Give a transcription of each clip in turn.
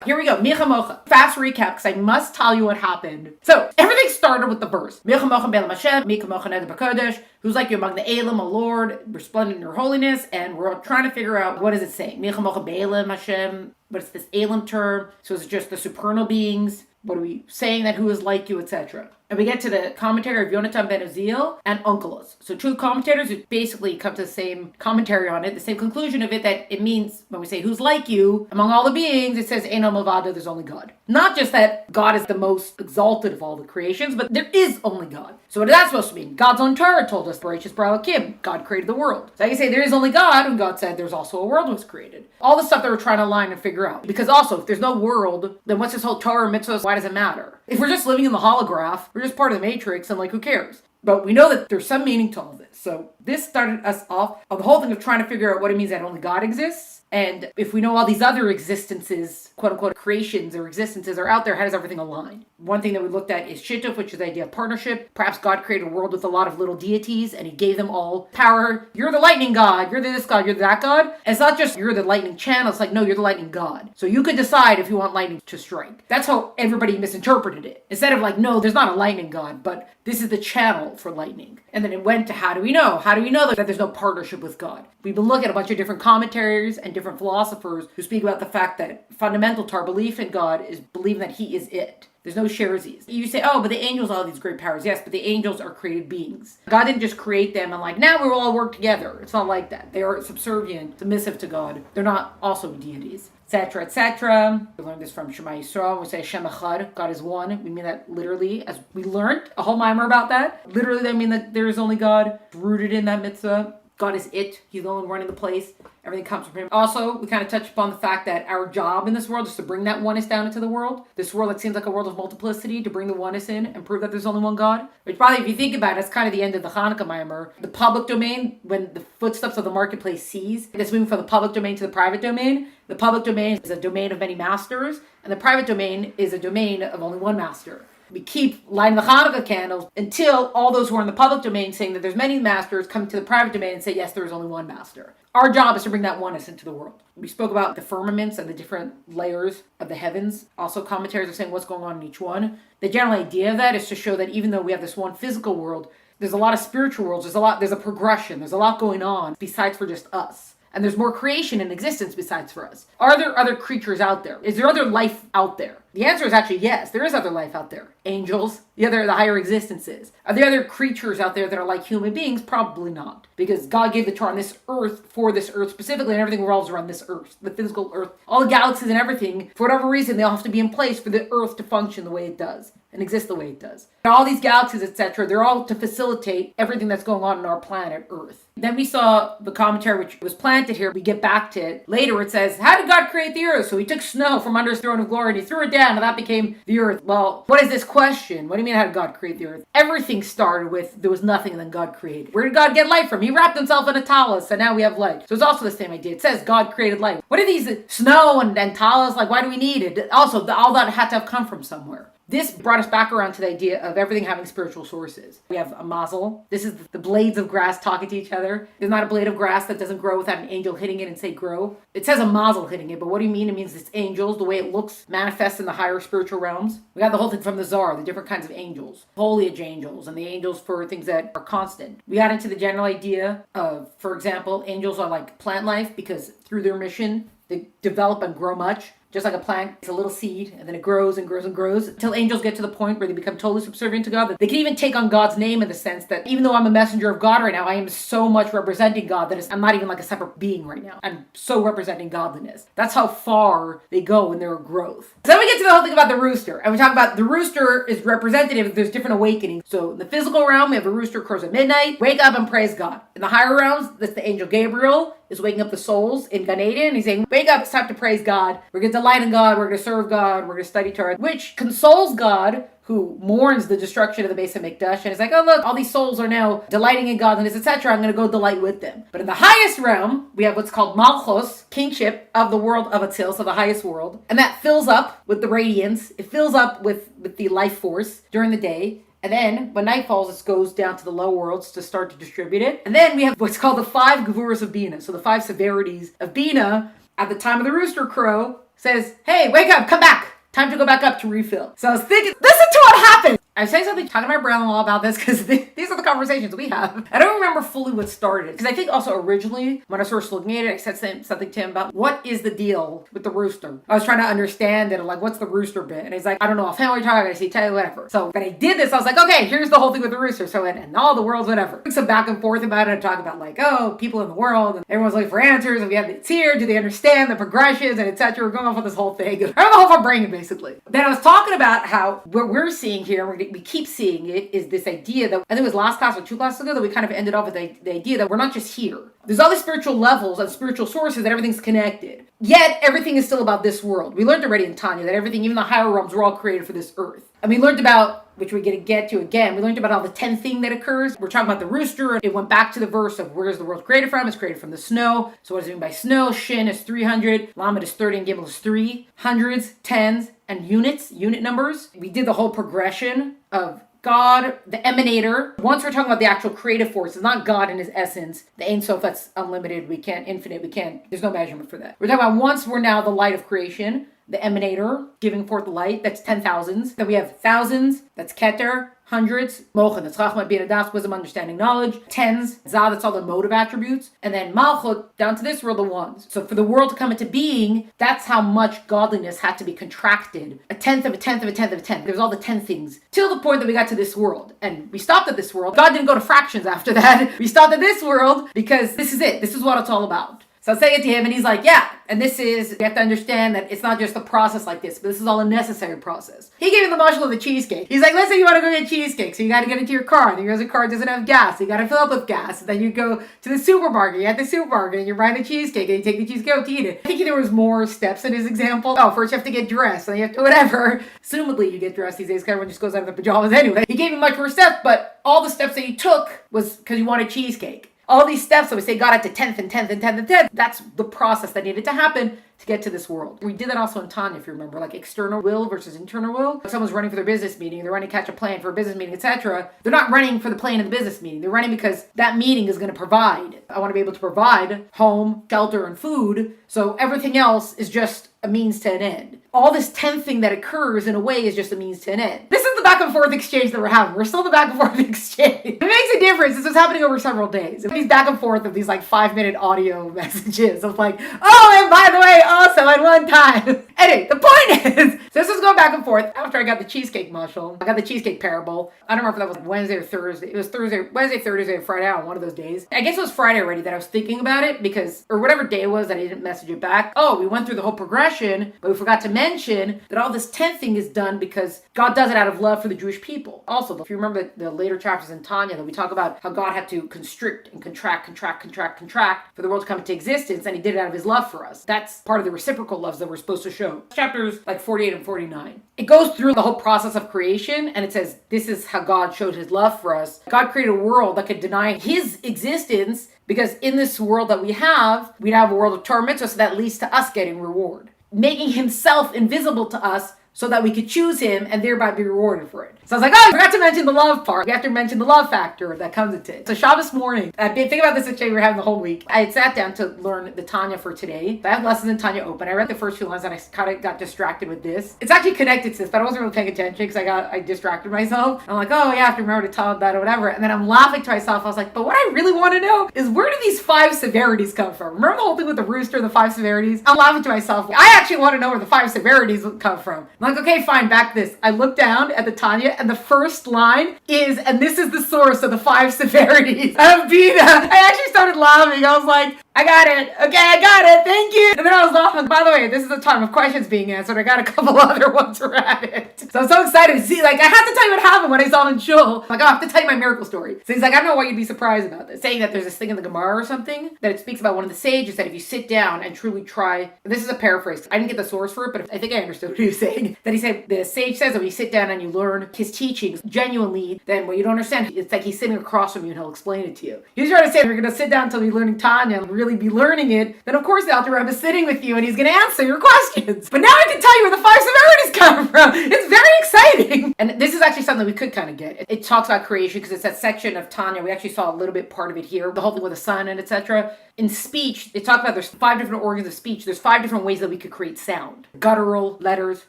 Here we go. Mi Chamocha. Fast recap, because I must tell you what happened. So, everything started with the verse. Mi Chamocha Be'elam Hashem, Mi Chamocha Neder B'Kodesh. Who's like you among the Elam, O Lord, resplendent in your holiness. And we're trying to figure out, what does it say? Mi Chamocha Be'elam Hashem. What's this Elam term? So is it just the supernal beings? What are we saying that who is like you, etc.? And we get to the commentary of Yonatan ben Uziel and Onkelos. So two commentators who basically come to the same commentary on it, the same conclusion of it, that it means when we say who's like you, among all the beings, it says Eino Mavado, there's only God. Not just that God is the most exalted of all the creations, but there is only God. So what is that supposed to mean? God's own Torah told us, Bereshis bara Elokim, God created the world. So I can say there is only God, and God said there's also a world was created. All the stuff that we're trying to line and figure out. Because also, if there's no world, then what's this whole Torah mitzvahs? Why does it matter? If we're just living in the holograph, we're just part of the matrix, and like, who cares? But we know that there's some meaning to all of this. So this started us off on the whole thing of trying to figure out what it means that only God exists. And if we know all these other existences, quote unquote, creations or existences are out there, how does everything align? One thing that we looked at is Shittuf, which is the idea of partnership. Perhaps God created a world with a lot of little deities and he gave them all power. You're the lightning god, you're this god, you're that god. And it's not just you're the lightning channel, it's like, no, you're the lightning god. So you could decide if you want lightning to strike. That's how everybody misinterpreted it. Instead of like, no, there's not a lightning god, but this is the channel for lightning. And then it went to how do we know? How do we know that there's no partnership with God? We've been looking at a bunch of different commentaries and different philosophers who speak about the fact that fundamental to our belief in God is believing that he is it. There's no sharesies. You say, oh, but the angels have all these great powers. Yes, but the angels are created beings. God didn't just create them and like, now we will all work together. It's not like that. They are subservient, submissive to God. They're not also deities, etc., etc. We learned this from Shema Yisrael. We say Shem Echad, God is one. We mean that literally, as we learned a whole Maamar about that. Literally, that mean that there is only God, rooted in that mitzvah. God is it. He's the only one running the place. Everything comes from him. Also, we kind of touched upon the fact that our job in this world is to bring that oneness down into the world. This world that seems like a world of multiplicity, to bring the oneness in and prove that there's only one God. Which probably, if you think about it, it's kind of the end of the Hanukkah Maamar. The public domain, when the footsteps of the marketplace cease, it's moving from the public domain to the private domain. The public domain is a domain of many masters, and the private domain is a domain of only one master. We keep lighting the Hanukkah candles until all those who are in the public domain saying that there's many masters come to the private domain and say, yes, there is only one master. Our job is to bring that oneness into the world. We spoke about the firmaments and the different layers of the heavens. Also, commentaries are saying what's going on in each one. The general idea of that is to show that even though we have this one physical world, there's a lot of spiritual worlds. There's a progression. There's a lot going on besides for just us. And there's more creation and existence besides for us. Are there other creatures out there? Is there other life out there? The answer is actually yes, there is other life out there. Angels, the higher existences. Are there other creatures out there that are like human beings? Probably not. Because God gave the Torah on this earth for this earth specifically, and everything revolves around this earth, the physical earth. All the galaxies and everything, for whatever reason, they all have to be in place for the earth to function the way it does and exist the way it does. And all these galaxies, etc., they're all to facilitate everything that's going on our planet Earth. Then we saw the commentary which was planted here. We get back to it later. It says, how did God create the earth? So he took snow from under his throne of glory and he threw it down and that became the earth. Well, what is this question? What do you mean how did God create the earth? Everything started with there was nothing and then God created. Where did God get light from? He wrapped himself in a talus and now we have light. So it's also the same idea. It says God created light. What are these snow and talus? Like, why do we need it? Also, all that had to have come from somewhere. This brought us back around to the idea of everything having spiritual sources. We have a mazel. This is the blades of grass talking to each other. There's not a blade of grass that doesn't grow without an angel hitting it and say grow. It says a mazel hitting it, but what do you mean? It means it's angels, the way it looks manifests in the higher spiritual realms. We got the whole thing from the Zohar, the different kinds of angels. Foliage angels and the angels for things that are constant. We got into the general idea of, for example, angels are like plant life because through their mission, they develop and grow much. Just like a plant, it's a little seed, and then it grows and grows and grows until angels get to the point where they become totally subservient to God. They can even take on God's name in the sense that even though I'm a messenger of God right now, I am so much representing God that I'm not even like a separate being right now. I'm so representing godliness. That's how far they go in their growth. So then we get to the whole thing about the rooster. And we talk about the rooster is representative. There's different awakenings. So in the physical realm, we have a rooster crows at midnight. Wake up and praise God. In the higher realms, that's the angel Gabriel is waking up the souls in Gan Eden. He's saying, wake up, it's time to praise God. We're going to delight in God. We're going to serve God. We're going to study Torah, which consoles God, who mourns the destruction of the Beis HaMikdash, and is like, oh look, all these souls are now delighting in godliness, etc. I'm going to go delight with them. But in the highest realm, we have what's called Malchus, kingship of the world of Atzil, so the highest world. And that fills up with the radiance. It fills up with the life force during the day. And then, when night falls, it goes down to the low worlds to start to distribute it. And then we have what's called the 5 Gevuras of Bina. So the 5 severities of Bina. at the time of the rooster crow says, hey, wake up, come back. Time to go back up to refill. So I was thinking, listen to what happened. I was saying something, talking to my brother-in-law about this because these are the conversations we have. I don't remember fully what started. Because I think also originally, when I was first looking at it, I said something to him about what is the deal with the rooster. I was trying to understand it, like, what's the rooster bit? And he's like, I don't know, family talk, I see, tell you whatever. So when I did this, I was like, okay, here's the whole thing with the rooster. So and all the world's whatever. Some back and forth about it and talk about like, oh, people in the world, and everyone's looking for answers, and we have it's here, do they understand the progressions, and etc. We're going off on this whole thing. I don't know if I'm bringing basically. Then I was talking about how what we're seeing here, we keep seeing it, is this idea that I think it was last class or 2 classes ago that we kind of ended off with the idea that we're not just here. There's all these spiritual levels and spiritual sources that everything's connected. Yet everything is still about this world. We learned already in Tanya that everything, even the higher realms, were all created for this earth. And we learned about, which we're going to get to again, we learned about all the 10th thing that occurs. We're talking about the rooster, and it went back to the verse of where is the world created from? It's created from the snow. So what does it mean by snow? Shin is 300, Lamed is 30, and Gimel is 3. Hundreds, tens, and units, unit numbers. We did the whole progression of God, the emanator. Once we're talking about the actual creative force, it's not God in his essence. The Ein Sof, that's unlimited. We can't, infinite. We can't, there's no measurement for that. We're talking about once we're now the light of creation, the emanator, giving forth the light, that's 10,000s. Then we have thousands, that's Keter. Hundreds, Mocha, that's Chachma, Bina, Das, wisdom, understanding, knowledge. Tens, Zah, that's all the motive attributes. And then Malchut, down to this world, the ones. So for the world to come into being, that's how much godliness had to be contracted. A tenth of a tenth of a tenth of a tenth. There's all the 10 things. Till the point that we got to this world. And we stopped at this world. God didn't go to fractions after that. We stopped at this world because this is it. This is what it's all about. So I was saying it to him, and he's like, yeah, and this is, you have to understand that it's not just a process like this, but this is all a necessary process. He gave me the mashal of the cheesecake. He's like, let's say you want to go get cheesecake, so you got to get into your car, and your car doesn't have gas, so you got to fill up with gas, and then you go to the supermarket, you're at the supermarket, and you're buying the cheesecake, and you take the cheesecake out to eat it. I think there was more steps in his example. Oh, first you have to get dressed, and you have to whatever. Assumedly you get dressed these days, because everyone just goes out of their pajamas anyway. He gave me much more steps, but all the steps that he took was because you wanted cheesecake. All these steps, so we say God had to 10th and 10th and 10th and 10th. That's the process that needed to happen to get to this world. We did that also in Tanya, if you remember, like external will versus internal will. If someone's running for their business meeting, they're running to catch a plane for a business meeting, etc. They're not running for the plane of the business meeting. They're running because that meeting is going to provide. I want to be able to provide home, shelter, and food. So everything else is just a means to an end. All this 10th thing that occurs in a way is just a means to an end. This is the back and forth exchange that we're having. We're still the back and forth exchange. It makes a difference. This was happening over several days. These back and forth of these like 5-minute audio messages of like, oh, and by the way, also at one time. Anyway, the point is, so this was going back and forth after I got the cheesecake mushroom. I got the cheesecake parable. I don't remember if that was Wednesday or Thursday. It was Wednesday, Thursday, or Friday, on one of those days. I guess it was Friday already that I was thinking about it because, or whatever day it was that I didn't message it back. Oh, we went through the whole progression, but we forgot to mention that all this 10th thing is done because God does it out of love for the Jewish people. Also, if you remember the later chapters in Tanya that we talk about how God had to constrict and contract for the world to come into existence, and he did it out of his love for us. That's part of the reciprocal loves that we're supposed to show. Chapters like 48 and 49. It goes through the whole process of creation, and it says this is how God showed his love for us. God created a world that could deny his existence because in this world that we have, we'd have a world of torment, so that leads to us getting reward. Making himself invisible to us so that we could choose him and thereby be rewarded for it. So I was like, oh, I forgot to mention the love part. We have to mention the love factor that comes into it. So Shabbos morning, I've been thinking about this exchange we were having the whole week. I had sat down to learn the Tanya for today. I have lessons in Tanya open. I read the first 2 lines and I kind of got distracted with this. It's actually connected to this, but I wasn't really paying attention because I distracted myself. I'm like, oh, yeah, I have to remember to tell that or whatever. And then I'm laughing to myself. I was like, but what I really want to know is where do these 5 severities come from? Remember the whole thing with the rooster, the 5 severities? I'm laughing to myself. I actually want to know where the 5 severities come from. I'm like, okay, fine, back this. I look down at the Tanya and the first line is, and this is the source of the 5 severities of Bina. I actually started laughing. I was like, I got it. Okay, I got it. Thank you. And then I was laughing. By the way, this is the time of questions being answered. I got a couple other ones we're at it. So I'm so excited to see, like, I had to tell you what happened when I saw him in shul. Like, oh, I have to tell you my miracle story. So he's like, I don't know why you'd be surprised about this. Saying that there's this thing in the Gemara or something, that it speaks about one of the sages that if you sit down and truly try, this is a paraphrase. I didn't get the source for it, but I think I understood what he was saying. That he said, the sage says that when you sit down and you learn his teachings genuinely, then what you don't understand, it's like he's sitting across from you and he'll explain it to you. He's trying to say, if you're going to sit down until you're learning Tanya and really be learning it, then of course the Alter Rebbe is sitting with you and he's going to answer your questions. But now I can tell you where the 5 severities come from. It's very exciting. And this is actually something we could kind of get. It talks about creation because it's that section of Tanya. We actually saw a little bit part of it here, the whole thing with the sun and etc. In speech, it talks about there's 5 different organs of speech. There's 5 different ways that we could create sound. Guttural, letters.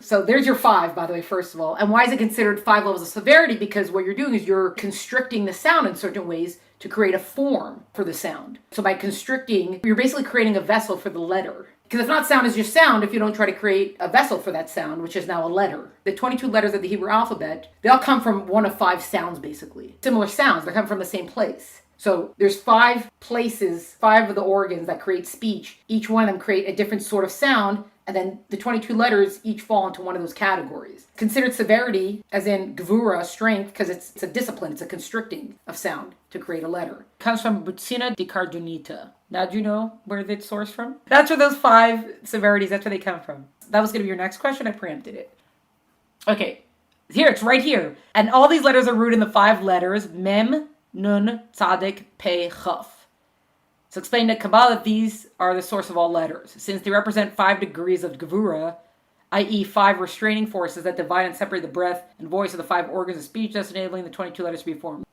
So there's your 5, by the way, first of all. And why is it considered 5 levels of severity? Because what you're doing is you're constricting the sound in certain ways to create a form for the sound. So by constricting, you're basically creating a vessel for the letter. Because if not, sound is just sound if you don't try to create a vessel for that sound, which is now a letter. The 22 letters of the Hebrew alphabet, they all come from one of 5 sounds, basically. Similar sounds, they come from the same place. So there's 5 places, 5 of the organs that create speech. Each one of them create a different sort of sound, and then the 22 letters each fall into one of those categories. Considered severity, as in gvura, strength, because it's a discipline, it's a constricting of sound to create a letter. It comes from Butsina di Cardonita. Now, do you know where it's sourced from? That's where those 5 severities, that's where they come from. That was going to be your next question. I preempted it. Okay, here, it's right here. And all these letters are rooted in the 5 letters, Mem, Nun, Tzadik, Pei, Chaf. So explain to Kabbalah that these are the source of all letters, since they represent 5 degrees of Gevura, i.e. 5 restraining forces that divide and separate the breath and voice of the 5 organs of speech, thus enabling the 22 letters to be formed.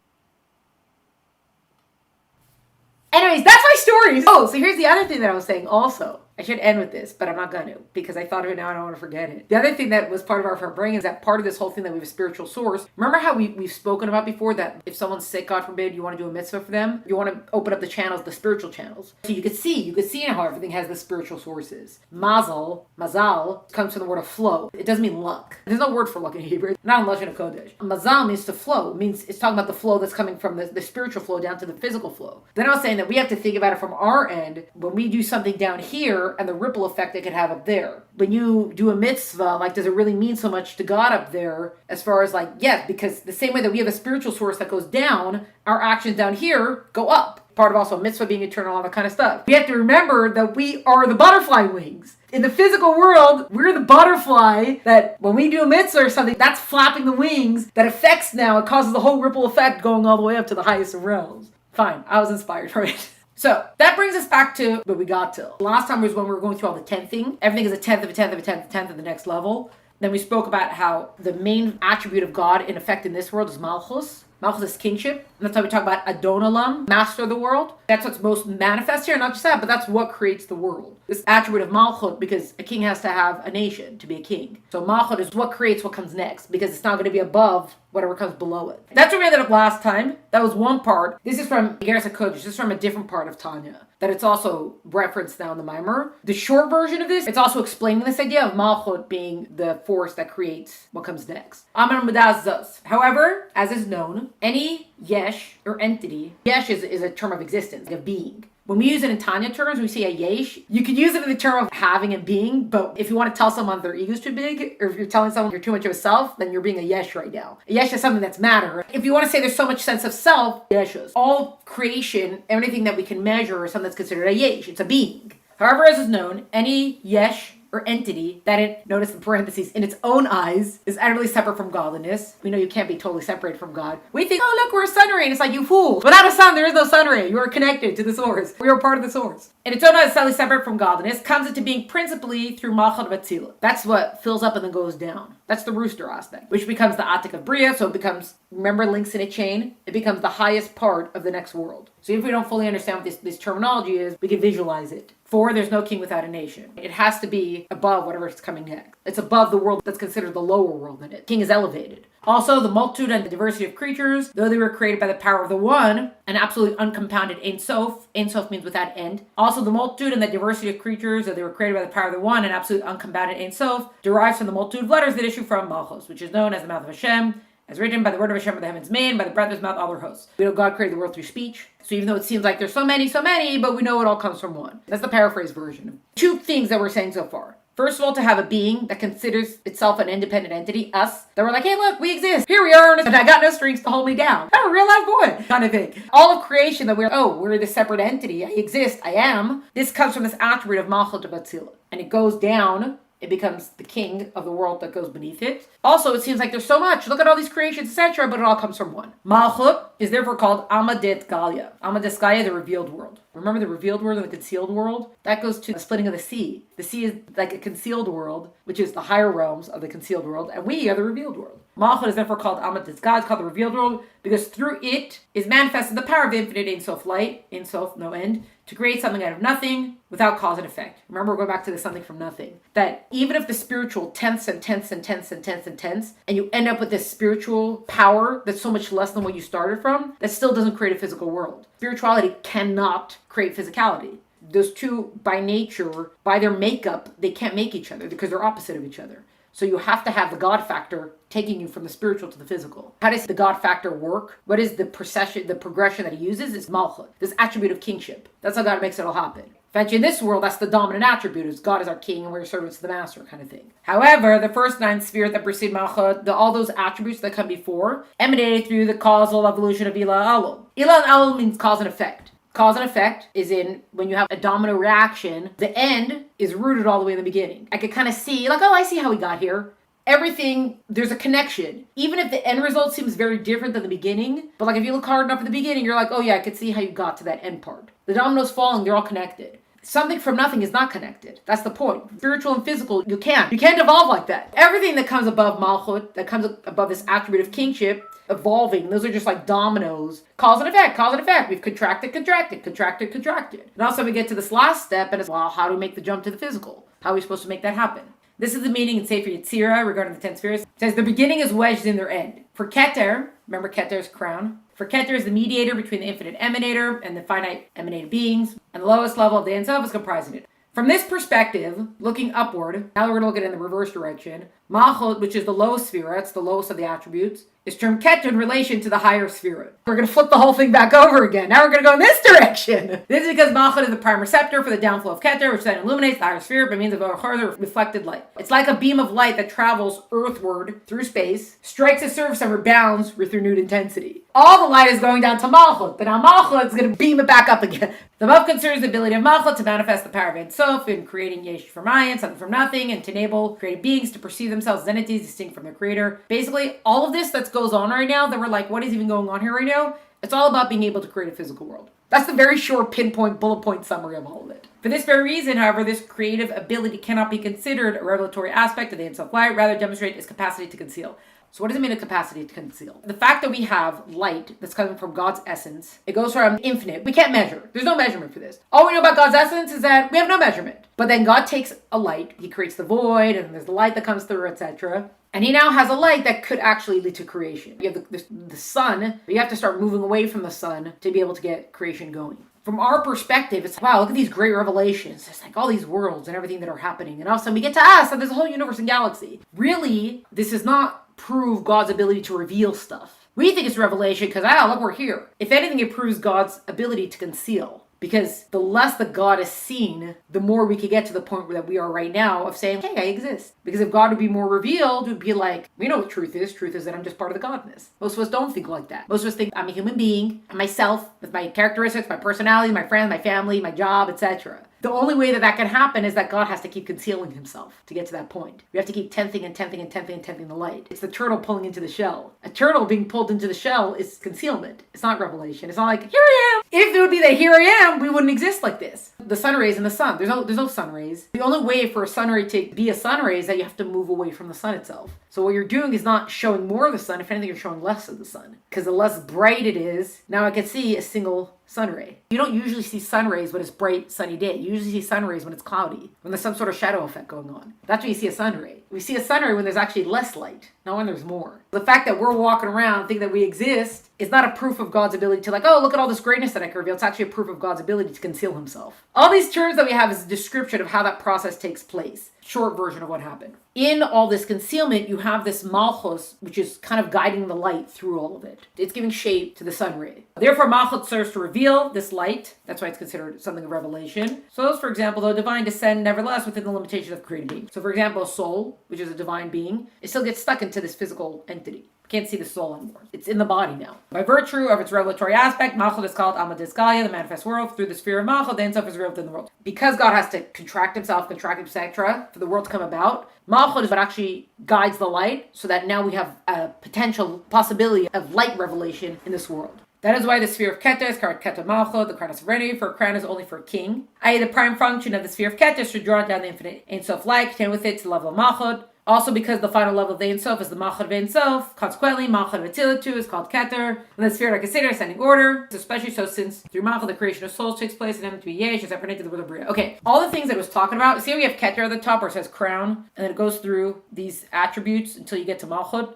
Anyways, that's my stories. Oh, so here's the other thing that I was saying also. I should end with this, but I'm not going to, because I thought of it now and I don't want to forget it. The other thing that was part of our brain is that part of this whole thing that we have a spiritual source. Remember how we've spoken about before that if someone's sick, God forbid, you want to do a mitzvah for them, you want to open up the channels, the spiritual channels. So you could see how everything has the spiritual sources. Mazal comes from the word of flow. It doesn't mean luck. There's no word for luck in Hebrew, not in Lashon HaKodesh. Mazal means to flow. It means it's talking about the flow that's coming from the spiritual flow down to the physical flow. Then I was saying that we have to think about it from our end when we do something down here and the ripple effect it could have up there. When you do a mitzvah, like, does it really mean so much to God up there? As far as like, yes, because the same way that we have a spiritual source that goes down, our actions down here go up. Part of also a mitzvah being eternal, all that kind of stuff. We have to remember that we are the butterfly wings. In the physical world, we're the butterfly that when we do a mitzvah or something, that's flapping the wings that affects now. It causes the whole ripple effect going all the way up to the highest of realms. Fine, I was inspired from it. So that brings us back to what we got to. Last time was when we were going through all the 10th thing. Everything is a 10th of a 10th of a 10th of a 10th of the next level. Then we spoke about how the main attribute of God in effect in this world is Malchus. Malchus is kingship. And that's why we talk about Adonalam, master of the world. That's what's most manifest here. Not just that, but that's what creates the world. This attribute of Malchut, because a king has to have a nation to be a king. So Malchut is what creates what comes next, because it's not going to be above whatever comes below it. That's where we ended up last time. That was one part. This is from Igeres HaKodesh. This is from a different part of Tanya that it's also referenced now in the Maamar. The short version of this, it's also explaining this idea of Malchut being the force that creates what comes next. However, as is known, any yesh or entity, yesh is a term of existence, like a being. When we use it in Tanya terms, we say a yesh. You could use it in the term of having and being, but if you want to tell someone their ego's too big, or if you're telling someone you're too much of a self, then you're being a yesh right now. A yesh is something that's matter. If you want to say there's so much sense of self, yeshus. All creation, everything that we can measure is something that's considered a yesh. It's a being. However, as is known, any yesh or entity that it, notice the parentheses, in its own eyes is utterly separate from godliness. We know you can't be totally separated from God. We think, oh look, we're a sun ray. And it's like, you fool. Without a sun, there is no sun ray. You are connected to the source. We are part of the source. In its own eyes, totally separate from godliness, comes into being principally through Malchut Vatzila. That's what fills up and then goes down. That's the rooster aspect, which becomes the Atik of Bria. So it becomes, remember, links in a chain. It becomes the highest part of the next world. So if we don't fully understand what this terminology is, we can visualize it. For there's no king without a nation. It has to be above whatever is coming next. It's above the world that's considered the lower world in it. King is elevated. Also, the multitude and the diversity of creatures, though they were created by the power of the one, an absolutely uncompounded Ein Sof. Ein Sof means without end. Also, the multitude and the diversity of creatures, though they were created by the power of the one, an absolute uncompounded Ein Sof, derives from the multitude of letters that issue from Malchus, which is known as the mouth of Hashem, as written by the word of Hashem of the heavens made, by the breath of his mouth all their hosts. We know God created the world through speech. So even though it seems like there's so many, but we know it all comes from one. That's the paraphrase version. 2 things that we're saying so far. First of all, to have a being that considers itself an independent entity, us, that we're like, hey, look, we exist. Here we are, and I got no strings to hold me down. I'm a real life boy, kind of thing. All of creation that we're this separate entity. I exist, I am. This comes from this attribute of Malchut Vatzila. And it goes down it becomes the king of the world that goes beneath it. Also, it seems like there's so much. Look at all these creations, etc., but it all comes from one. Malchut is therefore called Amadet Galia. Amadet Galia, the revealed world. Remember the revealed world and the concealed world? That goes to the splitting of the sea. The sea is like a concealed world, which is the higher realms of the concealed world, and we are the revealed world. Malchut is therefore called Amadet Galia. It's called the revealed world because through it is manifested the power of the infinite Ein Sof light, Ein Sof, no end, to create something out of nothing without cause and effect. Remember, we're going back to the something from nothing. That even if the spiritual tense and tense and tense and tense and tense, and you end up with this spiritual power that's so much less than what you started from, that still doesn't create a physical world. Spirituality cannot create physicality. Those two, by nature, by their makeup, they can't make each other because they're opposite of each other. So you have to have the God factor taking you from the spiritual to the physical. How does the God factor work? What is the progression that he uses? Is Malchut, this attribute of kingship. That's how God makes it all happen. Eventually in this world, that's the dominant attribute, is God is our king and we're servants to the master kind of thing. However, the first 9 spheres that precede Malchut, all those attributes that come before, emanated through the causal evolution of Ilah Alul. Ilah Alul means cause and effect. Cause and effect is in when you have a domino reaction, the end is rooted all the way in the beginning. I could kind of see, like, oh, I see how we got here. Everything, there's a connection. Even if the end result seems very different than the beginning, but like if you look hard enough at the beginning, you're like, oh yeah, I could see how you got to that end part. The dominoes falling, they're all connected. Something from nothing is not connected. That's the point. Spiritual and physical, you can't evolve like that. Everything that comes above Malchut, that comes above this attribute of kingship, evolving, those are just like dominoes. Cause and effect, cause and effect. We've contracted, contracted, contracted, contracted. And also we get to this last step and it's, well, how do we make the jump to the physical? How are we supposed to make that happen? This is the meaning in Sefer Yetzirah regarding the 10 spheres. It says, the beginning is wedged in their end. For Keter, remember Keter's crown? For Keter is the mediator between the infinite emanator and the finite emanated beings, and the lowest level of the Ein Sof is comprising it. From this perspective, looking upward, now we're going to look at it in the reverse direction. Malchut, which is the lowest sphere, it's the lowest of the attributes, is termed Keter in relation to the higher sphere. We're going to flip the whole thing back over again. Now we're going to go in this direction. This is because Malchut is the prime receptor for the downflow of Keter, which then illuminates the higher sphere by means of a further reflected light. It's like a beam of light that travels earthward through space, strikes a surface and rebounds with renewed intensity. All the light is going down to Malchut, but now Malchut is going to beam it back up again. The above concerns the ability of Malchut to manifest the power of Ein Sof in creating Yesh from Ayin, something from nothing, and to enable created beings to perceive themselves as entities distinct from their creator. Basically, all of this that goes on right now, that we're like, what is even going on here right now? It's all about being able to create a physical world. That's the very short pinpoint bullet point summary of all of it. For this very reason, however, this creative ability cannot be considered a revelatory aspect of the Ein Sof light, rather demonstrate its capacity to conceal. So what does it mean, a capacity to conceal? The fact that we have light that's coming from God's essence, it goes from infinite. We can't measure. There's no measurement for this. All we know about God's essence is that we have no measurement. But then God takes a light, he creates the void, and there's the light that comes through, etc. And he now has a light that could actually lead to creation. You have the sun, but you have to start moving away from the sun to be able to get creation going. From our perspective, it's, wow, look at these great revelations. It's like all these worlds and everything that are happening. And all of a sudden we get to us, and there's a whole universe and galaxy. Really, this is not prove God's ability to reveal stuff. We think it's revelation because, look, we're here. If anything, it proves God's ability to conceal. Because the less that God is seen, the more we could get to the point that we are right now of saying, hey, I exist. Because if God would be more revealed, it would be like, we know what truth is. Truth is that I'm just part of the Godness. Most of us don't think like that. Most of us think I'm a human being, I'm myself, with my characteristics, my personality, my friends, my family, my job, etc. The only way that can happen is that God has to keep concealing himself to get to that point. We have to keep tenthing and tenthing and tenthing and tenthing the light. It's the turtle pulling into the shell. A turtle being pulled into the shell is concealment. It's not revelation. It's not like, here I am. If it would be that here I am, we wouldn't exist like this. The sun rays and the sun. There's no sun rays. The only way for a sun ray to be a sun ray is that you have to move away from the sun itself. So what you're doing is not showing more of the sun. If anything, you're showing less of the sun. Because the less bright it is, now I can see a single sun ray. You don't usually see sun rays when it's bright, sunny day. You usually see sun rays when it's cloudy, when there's some sort of shadow effect going on. That's when you see a sun ray. We see a sun ray when there's actually less light, not when there's more. The fact that we're walking around thinking that we exist is not a proof of God's ability to, like, oh, look at all this greatness that I can reveal. It's actually a proof of God's ability to conceal himself. All these terms that we have is a description of how that process takes place. Short version of what happened. In all this concealment, you have this malchus, which is kind of guiding the light through all of it. It's giving shape to the sun ray. Therefore, malchus serves to reveal this light. That's why it's considered something of revelation. So, for example, though divine descend nevertheless within the limitations of created being. So, for example, a soul, which is a divine being, it still gets stuck into this physical entity. Can't see the soul anymore. It's in the body now. By virtue of its revelatory aspect, Malchut is called Amad Diskalia, the manifest world. Through the sphere of Malchut, the Ein Sof is revealed in the world. Because God has to contract himself, etc., for the world to come about, Malchut is what actually guides the light, so that now we have a potential possibility of light revelation in this world. That is why the sphere of Keter is called Keter Malchut, the crown of serenity, for a crown is only for a king. I.e., the prime function of the sphere of Keter is to draw down the infinite Ein Sof light, contain with it to the level of Malchut. Also, because the final level of the Ein Sof is the Malchut of Ein Sof, consequently, Malchut of Atzilut is called Keter, and the sphere of Chassidic ascending order, especially so since through Malchut the creation of souls takes place, and them to be Yesh, as I predicted the word of Bria. Okay, all the things that I was talking about, see how we have Keter at the top where it says crown, and then it goes through these attributes until you get to Malchut.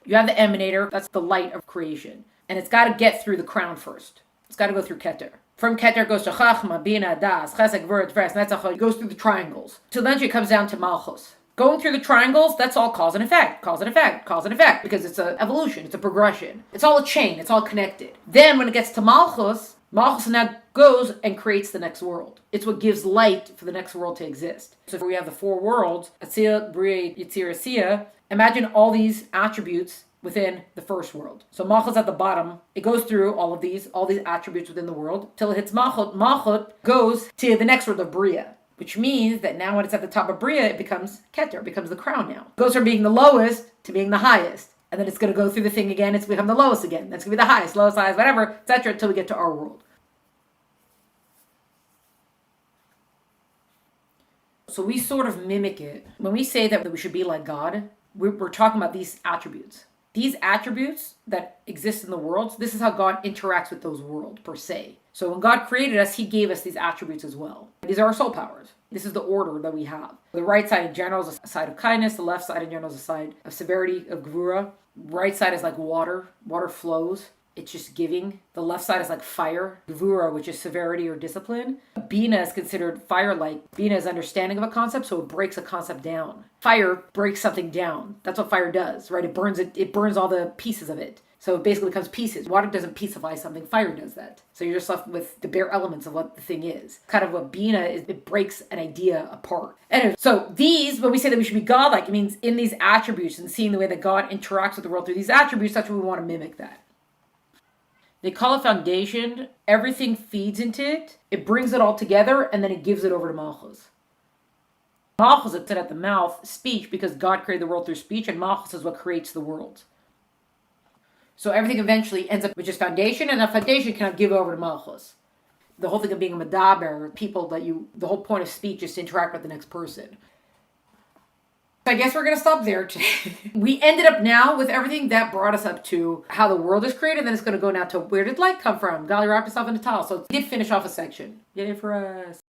You have the emanator, that's the light of creation, and it's got to get through the crown first. It's got to go through Keter. From Keter it goes to Chachma, Bina, Das, Chesed, Gvur, Tves, Netzach, it goes through the triangles. Till then it comes down to Malchus. Going through the triangles, that's all cause and effect, cause and effect, cause and effect, because it's an evolution, it's a progression. It's all a chain, it's all connected. Then when it gets to Malchus, Malchus now goes and creates the next world. It's what gives light for the next world to exist. So if we have the four worlds, Atzil, Bria, Yitzir, Asiya, imagine all these attributes within the first world. So Malchut at the bottom, it goes through all these attributes within the world, till it hits Malchut. Malchut goes to the next world of Bria. Which means that now when it's at the top of Bria, it becomes Keter, it becomes the crown now. It goes from being the lowest to being the highest. And then it's going to go through the thing again, it's become the lowest again. That's going to be the highest, lowest, highest, whatever, etc. until we get to our world. So we sort of mimic it. When we say that we should be like God, we're talking about these attributes. These attributes that exist in the world, this is how God interacts with those worlds, per se. So when God created us, he gave us these attributes as well. These are our soul powers. This is the order that we have. The right side in general is a side of kindness. The left side in general is a side of severity, of gvura. Right side is like water. Water flows. It's just giving. The left side is like fire, gvura, which is severity or discipline. Bina is considered fire-like. Bina is understanding of a concept, so it breaks a concept down. Fire breaks something down. That's what fire does, right? It burns all the pieces of it. So it basically becomes pieces. Water doesn't piecify something, fire does that. So you're just left with the bare elements of what the thing is. Kind of what Bina is, it breaks an idea apart. Anyway, so these, when we say that we should be godlike, it means in these attributes and seeing the way that God interacts with the world through these attributes, that's what we want to mimic that. They call it foundation. Everything feeds into it. It brings it all together, and then it gives it over to Malchus. Malchus is at the mouth, speech, because God created the world through speech, and Malchus is what creates the world. So everything eventually ends up with just foundation, and that foundation cannot give over to Malchus. The whole thing of being a medaber, the whole point of speech is to interact with the next person. So I guess we're going to stop there today. We ended up now with everything that brought us up to how the world is created, then it's going to go now to where did light come from? God wrapped himself in a towel. So it did finish off a section. Yay for us.